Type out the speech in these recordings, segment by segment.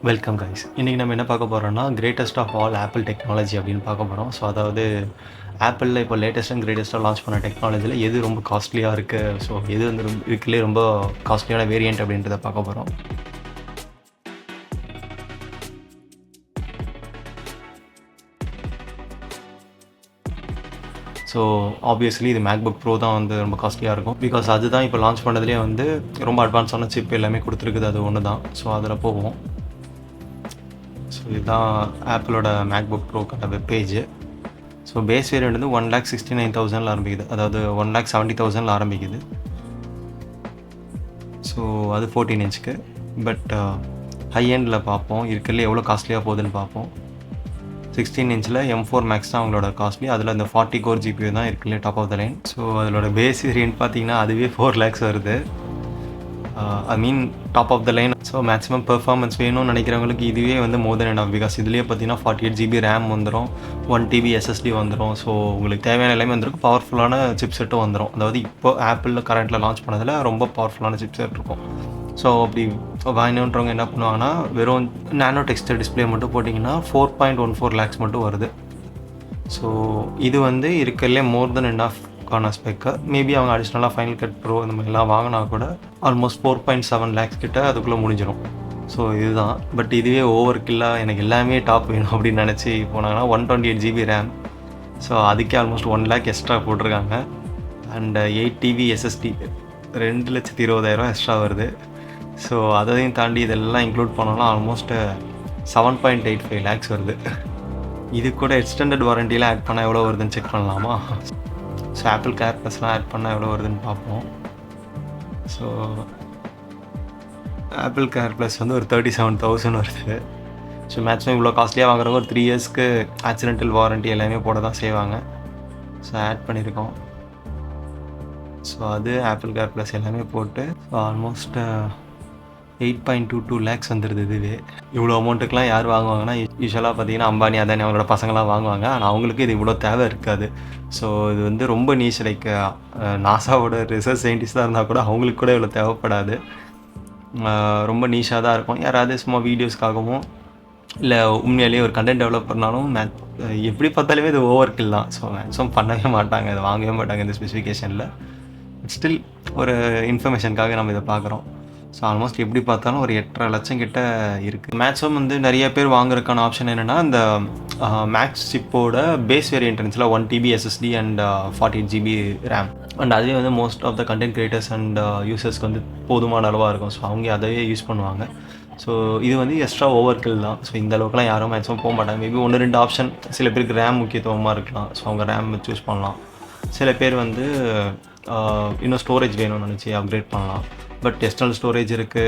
Welcome guys. இன்றைக்கி நம்ம என்ன பார்க்க போகிறோம்னா greatest of all Apple technology அப்படின்னு பார்க்க போகிறோம். ஸோ அதாவது ஆப்பிளில் இப்போ லேட்டஸ்ட் அண்ட் கிரேட்டஸ்ட்டாக லான்ச் பண்ண டெக்னாலஜியில் எது ரொம்ப காஸ்ட்லியாக இருக்குது, ஸோ எது வந்து இதுக்குள்ளே ரொம்ப காஸ்ட்லியான வேரியண்ட் அப்படின்றத பார்க்க போகிறோம். ஸோ ஆப்வியஸ்லி இது மேக்புக் ப்ரோ தான் வந்து ரொம்ப காஸ்ட்லியாக இருக்கும். பிகாஸ் அதுதான் இப்போ லான்ச் பண்ணதுலேயே வந்து ரொம்ப அட்வான்ஸான சிப் எல்லாமே கொடுத்துருக்குது. அது ஒன்று தான். ஸோ அதில் போவோம். ஸோ இதுதான் ஆப்பிளோட மேக்புக் ப்ரோக்கான வெப்பேஜ். ஸோ பேஸ் வேரியண்ட் வந்து 1,69,000 ஆரம்பிக்குது. அதாவது 1,70,000 ஆரம்பிக்குது. ஸோ அது 14 இன்ச்சுக்கு. பட் ஹை எண்டில் பார்ப்போம், இருக்கிறதுல எவ்வளோ காஸ்ட்லியாக போகுதுன்னு பார்ப்போம். 16 இன்ச்சில் M4 மேக்ஸ் தான் அவங்களோட காஸ்ட்லி. அதில் அந்த 40 கோர் ஜிபியூ தான் இருக்குல்ல top of the line. So அதோட பேஸ் வேரியண்ட் பார்த்தீங்கன்னா அதுவே 4 lakhs வருது. I mean top of the line. So maximum performance வேணும்னு நினைக்கிறவங்களுக்கு இதுவே வந்து மோர் தென் எனஃப். பிகாஸ் இதுலேயே பார்த்தீங்கன்னா 48 GB ரேம் வந்துடும், 1 TB SSD வந்துடும். ஸோ உங்களுக்கு தேவையான எல்லாமே வந்துருக்கும். பவர்ஃபுல்லான சிப் செட்டும் வந்துடும். அதாவது இப்போ ஆப்பிளில் கரண்ட்டில் லான்ச் பண்ணதில் ரொம்ப பவர்ஃபுல்லான சிப் செட் இருக்கும். ஸோ அப்படி வாங்கினவன்றவங்க என்ன பண்ணுவாங்கன்னா வெறும் நானோ டெக்ஸ்டர் டிஸ்பிளே மட்டும் போட்டிங்கன்னா 4.14 lakhs மட்டும் வருது. ஸோ இது வந்து இருக்கிறதுலே மோர் தென் எனஃப்கான ஸ்பெக்கு. மேபி அவங்க அடிஷ்னலாக ஃபைனல் கட் ப்ரோ இந்த மாதிரிலாம் வாங்கினா கூட ஆல்மோஸ்ட் 4.7 lakhs கிட்ட அதுக்குள்ளே முடிஞ்சிடும். ஸோ இதுதான். பட் இதுவே ஓவர் கில்லாக எனக்கு எல்லாமே டாப் வேணும் அப்படின்னு நினச்சி போனாங்கன்னா 128 GB ரேம். ஸோ அதுக்கே ஆல்மோஸ்ட் 1 lakh எக்ஸ்ட்ரா போட்டிருக்காங்க. அண்ட் 8 TB SSD 2,20,000 எக்ஸ்ட்ரா வருது. ஸோ அதையும் தாண்டி இதெல்லாம் இன்க்ளூட் பண்ணோம்னா ஆல்மோஸ்ட் 7.85 lakhs வருது. இது கூட எக்ஸ்டெண்டட் வாரண்டிலாம் ஆட் பண்ணால் எவ்வளோ வருதுன்னு செக் பண்ணலாமா? ஸோ ஆப்பிள் கேர் ப்ளஸ்லாம் ஆட் பண்ணால் எவ்வளோ வருதுன்னு பார்ப்போம். ஸோ ஆப்பிள் கேர் ப்ளஸ் வந்து ஒரு 37,000 வருது. ஸோ மேக்ஸிமம் இவ்வளோ காஸ்ட்லியாக வாங்குறவங்க ஒரு 3 yearsக்கு ஆக்சிடென்டல் வாரண்ட்டி எல்லாமே போட தான் செய்வாங்க. ஸோ ஆட் பண்ணியிருக்கோம். ஸோ அது ஆப்பிள் கேர் ப்ளஸ் எல்லாமே போட்டு ஸோ ஆல்மோஸ்ட் 8.22 lakhs வந்துடுது. இதுவே இவ்வளோ அமௌண்ட்டுக்கெலாம் யார் வாங்குவாங்கன்னா யூஸ்வலாக பார்த்தீங்கன்னா அம்பானி அதானி அவங்களோட பசங்களாம் வாங்குவாங்க. ஆனால் அவங்களுக்கு இது இவ்வளோ தேவை இருக்காது. ஸோ இது வந்து ரொம்ப நீஷ். லைக் நாசாவோட ரிசர்ச் சயின்டிஸ்டாக இருந்தால் கூட அவங்களுக்கு கூட இவ்வளோ தேவைப்படாது. ரொம்ப நீஷாக தான் இருக்கும். யாராவது சும்மா வீடியோஸ்க்காகவும் இல்லை உண்மையிலேயே ஒரு கண்டென்ட் டெவலப் பண்ணாலும் எப்படி பார்த்தாலுமே இது ஓவர் கில் தான். ஸோ மேக்ஸிமம் பண்ணவே மாட்டாங்க, இதை வாங்கவே மாட்டாங்க இந்த ஸ்பெசிஃபிகேஷனில். ஸ்டில் ஒரு இன்ஃபர்மேஷனுக்காக நம்ம இதை பார்க்குறோம். ஸோ ஆல்மோஸ்ட் எப்படி பார்த்தாலும் ஒரு 8.5 லட்சம் கிட்ட இருக்குது. மேக்ஸிமம் வந்து நிறைய பேர் வாங்குறதுக்கான ஆப்ஷன் என்னென்னா இந்த மேக்ஸ் சிப்போட பேஸ் வேரியன்ட் இருந்துச்சுல 1 TB SSD and 48 GB RAM. And அதுவே வந்து most of the content creators and யூசர்ஸ்க்கு வந்து போதுமான அளவாக இருக்கும். ஸோ அவங்க அதையே யூஸ் பண்ணுவாங்க. ஸோ இது வந்து எக்ஸ்ட்ரா ஓவர் கில் தான். ஸோ இந்த அளவுக்குலாம் யாரும் மேக்ஸிமம் போக மாட்டாங்க. மேபி 1-2 ஆப்ஷன் சில பேருக்கு ரேம் முக்கியத்துவமாக இருக்கலாம். ஸோ அவங்க ரேம் சூஸ் பண்ணலாம். சில பேர் வந்து இன்னும் ஸ்டோரேஜ் வேணும்னு நினச்சி அப்கிரேட் பண்ணலாம். பட் எக்ஸ்டர்னல் ஸ்டோரேஜ் இருக்குது,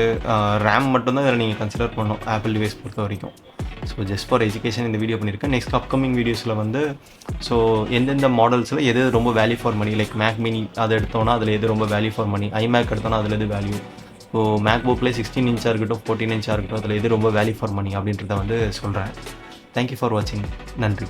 ரேம் மட்டும்தான் இதில் நீங்கள் கன்சிடர் பண்ணணும் ஆப்பிள் டிவைஸ் பொறுத்த வரைக்கும். ஸோ ஜஸ்ட் ஃபார் எஜுகேஷன் இந்த வீடியோ பண்ணியிருக்கேன். நெக்ஸ்ட் அப்கமிங் வீடியோஸில் வந்து ஸோ எந்தெந்த மாடல்ஸில் எது ரொம்ப value for money, like Mac mini அதை எடுத்தோன்னா அதில் எது ரொம்ப வேல்யூ ஃபார் மணி, ஐமேக் எடுத்தோன்னா அதில் எது வேல்யூ, ஸோ மேக் புக்லேயே 16 இன்ச்சாக இருக்கட்டும் 14 இன்ச்சாக இருக்கட்டும் அதில் எது ரொம்ப வேல்யூ ஃபார் மணி அப்படின்றத வந்து சொல்கிறேன். தேங்க்யூ ஃபார் வாட்சிங். நன்றி.